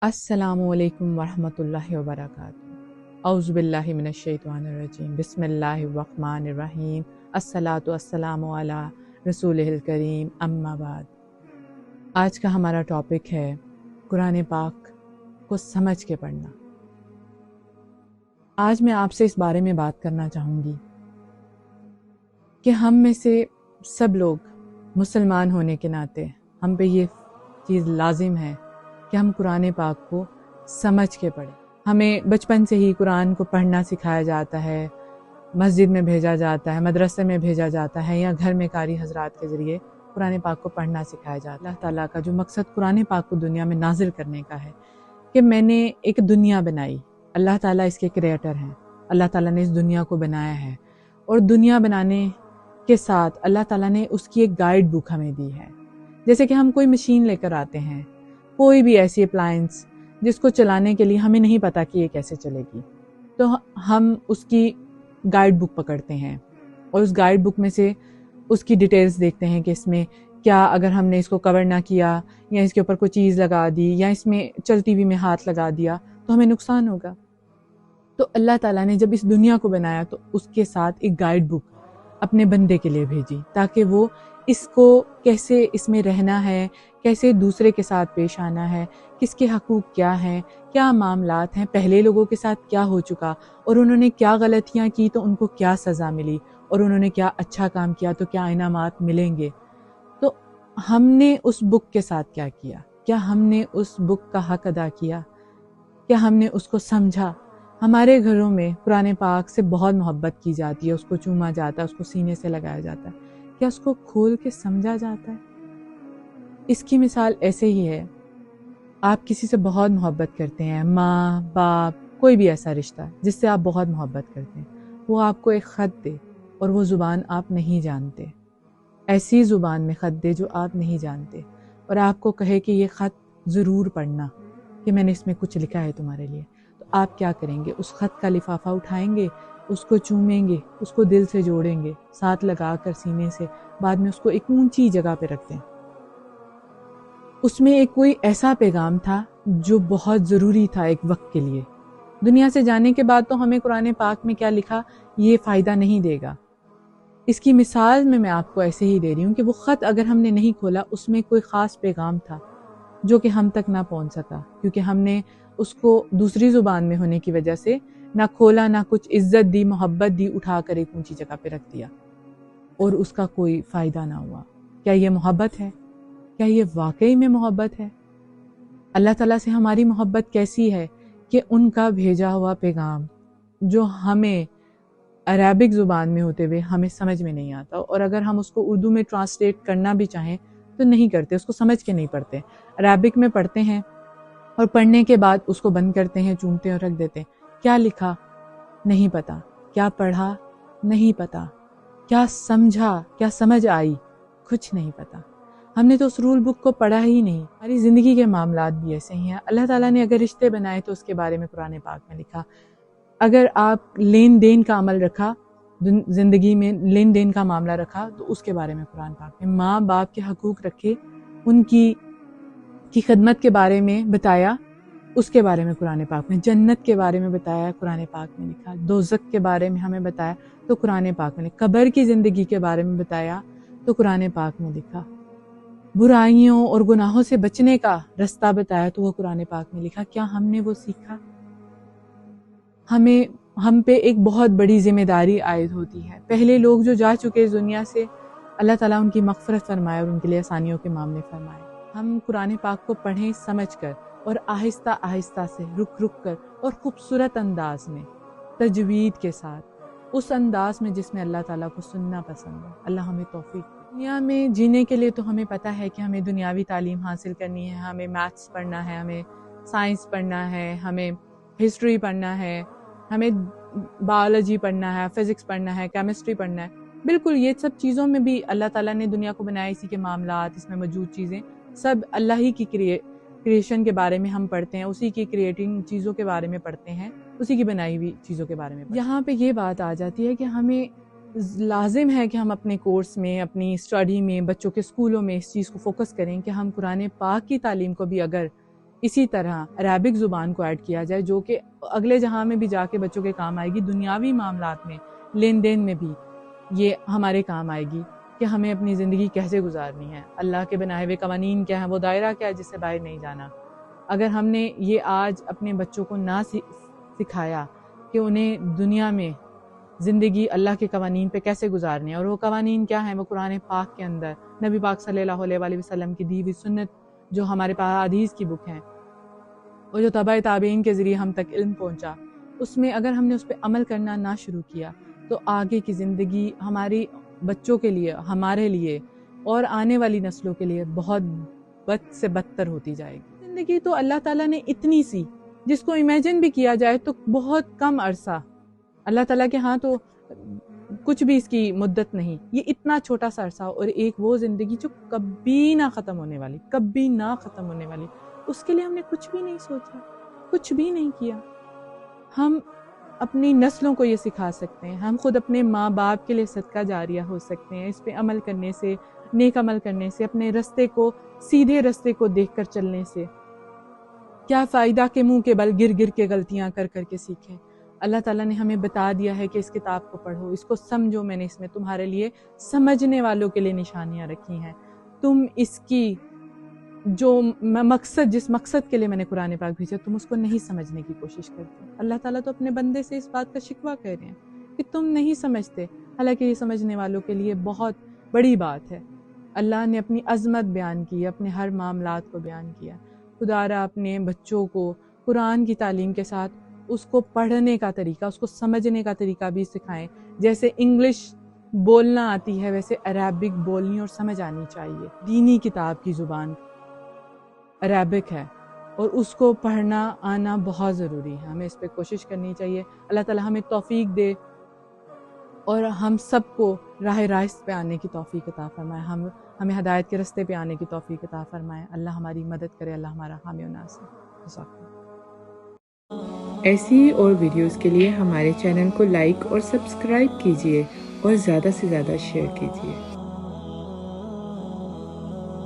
السلام علیکم ورحمۃ اللہ وبرکاتہ۔ اعوذ باللہ من الشیطان الرجیم، بسم اللہ الرحمن الرحیم، الصلاۃ والسلام علی رسول الکریم، اما بعد۔ آج کا ہمارا ٹاپک ہے قرآن پاک کو سمجھ کے پڑھنا۔ آج میں آپ سے اس بارے میں بات کرنا چاہوں گی کہ ہم میں سے سب لوگ مسلمان ہونے کے ناطے ہم پہ یہ چیز لازم ہے کہ ہم قرآن پاک کو سمجھ کے پڑھیں۔ ہمیں بچپن سے ہی قرآن کو پڑھنا سکھایا جاتا ہے، مسجد میں بھیجا جاتا ہے، مدرسے میں بھیجا جاتا ہے، یا گھر میں قاری حضرات کے ذریعے قرآن پاک کو پڑھنا سکھایا جاتا ہے۔ اللہ تعالیٰ کا جو مقصد قرآن پاک کو دنیا میں نازل کرنے کا ہے کہ میں نے ایک دنیا بنائی، اللہ تعالیٰ اس کے کریٹر ہیں، اللہ تعالیٰ نے اس دنیا کو بنایا ہے، اور دنیا بنانے کے ساتھ اللہ تعالیٰ نے اس کی ایک گائیڈ بک ہمیں دی ہے۔ جیسے کہ ہم کوئی مشین لے کر آتے ہیں، کوئی بھی ایسی اپلائنس جس کو چلانے کے لیے ہمیں نہیں پتا کہ یہ کیسے چلے گی، تو ہم اس کی گائیڈ بک پکڑتے ہیں اور اس گائیڈ بک میں سے اس کی ڈیٹیلز دیکھتے ہیں کہ اس میں کیا، اگر ہم نے اس کو کور نہ کیا یا اس کے اوپر کوئی چیز لگا دی یا اس میں چلتی ہوئی میں ہاتھ لگا دیا تو ہمیں نقصان ہوگا۔ تو اللہ تعالیٰ نے جب اس دنیا کو بنایا تو اس کے ساتھ ایک گائیڈ بک اپنے بندے کے لیے بھیجی، تاکہ وہ اس کو کیسے اس میں رہنا ہے، کیسے دوسرے کے ساتھ پیش آنا ہے، کس کے حقوق کیا ہیں، کیا معاملات ہیں، پہلے لوگوں کے ساتھ کیا ہو چکا اور انہوں نے کیا غلطیاں کی تو ان کو کیا سزا ملی، اور انہوں نے کیا اچھا کام کیا تو کیا انعامات ملیں گے۔ تو ہم نے اس بک کے ساتھ کیا کیا؟ کیا ہم نے اس بک کا حق ادا کیا؟ کیا ہم نے اس کو سمجھا؟ ہمارے گھروں میں قرآن پاک سے بہت محبت کی جاتی ہے، اس کو چوما جاتا ہے، اس کو سینے سے لگایا جاتا ہے۔ کیا اس کو کھول کے سمجھا جاتا ہے؟ اس کی مثال ایسے ہی ہے، آپ کسی سے بہت محبت کرتے ہیں، ماں باپ، کوئی بھی ایسا رشتہ جس سے آپ بہت محبت کرتے ہیں، وہ آپ کو ایک خط دے اور وہ زبان آپ نہیں جانتے، ایسی زبان میں خط دے جو آپ نہیں جانتے، اور آپ کو کہے کہ یہ خط ضرور پڑھنا کہ میں نے اس میں کچھ لکھا ہے تمہارے لیے، تو آپ کیا کریں گے؟ اس خط کا لفافہ اٹھائیں گے، اس کو چومیں گے، اس کو دل سے جوڑیں گے، ساتھ لگا کر سینے سے، بعد میں اس کو ایک اونچی جگہ پہ رکھ دیں۔ اس میں ایک کوئی ایسا پیغام تھا جو بہت ضروری تھا ایک وقت کے لیے۔ دنیا سے جانے کے بعد تو ہمیں قرآن پاک میں کیا لکھا یہ فائدہ نہیں دے گا۔ اس کی مثال میں آپ کو ایسے ہی دے رہی ہوں کہ وہ خط اگر ہم نے نہیں کھولا، اس میں کوئی خاص پیغام تھا جو کہ ہم تک نہ پہنچ سکا، کیونکہ ہم نے اس کو دوسری زبان میں ہونے کی وجہ سے نہ کھولا، نہ کچھ عزت دی، محبت دی، اٹھا کر ایک اونچی جگہ پہ رکھ دیا اور اس کا کوئی فائدہ نہ ہوا۔ کیا یہ محبت ہے؟ کیا یہ واقعی میں محبت ہے؟ اللہ تعالیٰ سے ہماری محبت کیسی ہے کہ ان کا بھیجا ہوا پیغام جو ہمیں عربک زبان میں ہوتے ہوئے ہمیں سمجھ میں نہیں آتا، اور اگر ہم اس کو اردو میں ٹرانسلیٹ کرنا بھی چاہیں تو نہیں کرتے، اس کو سمجھ کے نہیں پڑھتے، عربک میں پڑھتے ہیں اور پڑھنے کے بعد اس کو بند کرتے ہیں، چومتے ہیں اور رکھ دیتے ہیں۔ کیا لکھا؟ نہیں پتا۔ کیا پڑھا؟ نہیں پتا۔ کیا سمجھا؟ کیا سمجھ آئی؟ کچھ نہیں پتا۔ ہم نے تو اس رول بک کو پڑھا ہی نہیں۔ ہماری زندگی کے معاملات بھی ایسے ہی ہیں۔ اللہ تعالیٰ نے اگر رشتے بنائے تو اس کے بارے میں قرآن پاک میں لکھا، اگر آپ لین دین کا عمل رکھا، زندگی میں لین دین کا معاملہ رکھا تو اس کے بارے میں قرآن پاک میں، ماں باپ کے حقوق رکھے، ان کی خدمت کے بارے میں بتایا، اس کے بارے میں قرآن پاک میں، جنت کے بارے میں بتایا، قرآن پاک میں لکھا، دوزخ کے بارے میں ہمیں بتایا تو قرآن پاک میں لکھا، قبر کی زندگی کے بارے میں بتایا تو قرآن پاک میں لکھا، برائیوں اور گناہوں سے بچنے کا رستہ بتایا تو وہ قرآن پاک میں لکھا۔ کیا ہم نے وہ سیکھا؟ ہم پہ ایک بہت بڑی ذمہ داری عائد ہوتی ہے۔ پہلے لوگ جو جا چکے اس دنیا سے، اللہ تعالیٰ ان کی مغفرت فرمائے اور ان کے لیے آسانیوں کے معاملے فرمائے۔ ہم قرآن پاک کو پڑھیں سمجھ کر اور آہستہ آہستہ سے، رک رک کر اور خوبصورت انداز میں، تجوید کے ساتھ، اس انداز میں جس میں اللہ تعالیٰ کو سننا پسند ہے۔ اللہ ہمیں توفیق دے۔ دنیا میں جینے کے لیے تو ہمیں پتہ ہے کہ ہمیں دنیاوی تعلیم حاصل کرنی ہے، ہمیں میتھس پڑھنا ہے، ہمیں سائنس پڑھنا ہے، ہمیں ہسٹری پڑھنا ہے، ہمیں بایولوجی پڑھنا ہے، فزکس پڑھنا ہے، کیمسٹری پڑھنا ہے۔ بالکل، یہ سب چیزوں میں بھی اللہ تعالیٰ نے دنیا کو بنایا، اسی کے معاملات، اس میں موجود چیزیں سب اللہ ہی کی کریشن کے بارے میں ہم پڑھتے ہیں، اسی کی کریٹنگ چیزوں کے بارے میں پڑھتے ہیں، اسی کی بنائی ہوئی چیزوں کے بارے میں پڑھتے ہیں۔ یہاں پہ یہ بات آ جاتی ہے کہ ہمیں لازم ہے کہ ہم اپنے کورس میں، اپنی اسٹڈی میں، بچوں کے اسکولوں میں اس چیز کو فوکس کریں کہ ہم قرآن پاک کی تعلیم کو بھی اگر اسی طرح عربک زبان کو ایڈ کیا جائے، جو کہ اگلے جہاں میں بھی جا کے بچوں کے کام آئے گی، دنیاوی معاملات میں، لین دین میں بھی یہ ہمارے کام آئے گی کہ ہمیں اپنی زندگی کیسے گزارنی ہے، اللہ کے بنائے ہوئے قوانین کیا ہیں، وہ دائرہ کیا ہے جس سے باہر نہیں جانا۔ اگر ہم نے یہ آج اپنے بچوں کو نہ سکھایا کہ انہیں دنیا میں زندگی اللہ کے قوانین پہ کیسے گزارنی ہے، اور وہ قوانین کیا ہیں، وہ قرآن پاک کے اندر نبی پاک صلی اللہ علیہ وآلہ وسلم کی دی ہوئی سنت جو ہمارے پاس حدیث کی بک ہیں، اور جو تبع تابعین کے ذریعے ہم تک علم پہنچا، اس میں اگر ہم نے اس پہ عمل کرنا نہ شروع کیا تو آگے کی زندگی ہماری بچوں کے لیے، ہمارے لیے اور آنے والی نسلوں کے لیے بہت بد سے بدتر ہوتی جائے گی۔ زندگی تو اللہ تعالیٰ نے اتنی سی جس کو امیجن بھی کیا جائے تو بہت کم عرصہ، اللہ تعالیٰ کے ہاں تو کچھ بھی اس کی مدت نہیں، یہ اتنا چھوٹا سا عرصہ، اور ایک وہ زندگی جو کبھی نہ ختم ہونے والی، کبھی نہ ختم ہونے والی، اس کے لیے ہم نے کچھ بھی نہیں سوچا، کچھ بھی نہیں کیا۔ ہم اپنی نسلوں کو یہ سکھا سکتے ہیں، ہم خود اپنے ماں باپ کے لیے صدقہ جاریہ ہو سکتے ہیں، اس پہ عمل کرنے سے، نیک عمل کرنے سے، اپنے رستے کو، سیدھے رستے کو دیکھ کر چلنے سے۔ کیا فائدہ کہ منہ کے بل گر گر کے غلطیاں کر کر کے سیکھیں۔ اللہ تعالیٰ نے ہمیں بتا دیا ہے کہ اس کتاب کو پڑھو، اس کو سمجھو، میں نے اس میں تمہارے لیے سمجھنے والوں کے لیے نشانیاں رکھی ہیں، تم اس کی جو مقصد، جس مقصد کے لیے میں نے قرآن پاک بھیجا، تم اس کو نہیں سمجھنے کی کوشش کرتے۔ اللہ تعالیٰ تو اپنے بندے سے اس بات کا شکوہ کر رہے ہیں کہ تم نہیں سمجھتے، حالانکہ یہ سمجھنے والوں کے لیے بہت بڑی بات ہے۔ اللہ نے اپنی عظمت بیان کی، اپنے ہر معاملات کو بیان کیا۔ خدا را اپنے بچوں کو قرآن کی تعلیم کے ساتھ اس کو پڑھنے کا طریقہ، اس کو سمجھنے کا طریقہ بھی سکھائیں۔ جیسے انگلش بولنا آتی ہے ویسے عربک بولنی اور سمجھ آنی چاہیے۔ دینی کتاب کی زبان عربک ہے اور اس کو پڑھنا آنا بہت ضروری ہے، ہمیں اس پہ کوشش کرنی چاہیے۔ اللہ تعالیٰ ہمیں توفیق دے اور ہم سب کو راہ راست پہ آنے کی توفیق عطا فرمائے، ہمیں ہدایت کے رستے پہ آنے کی توفیق عطا فرمائے۔ اللہ ہماری مدد کرے، اللہ ہمارا حامی و ناصر۔ ایسی ہی اور ویڈیوز کے لیے ہمارے چینل کو لائک اور سبسکرائب کیجیے اور زیادہ سے زیادہ شیئر کیجیے۔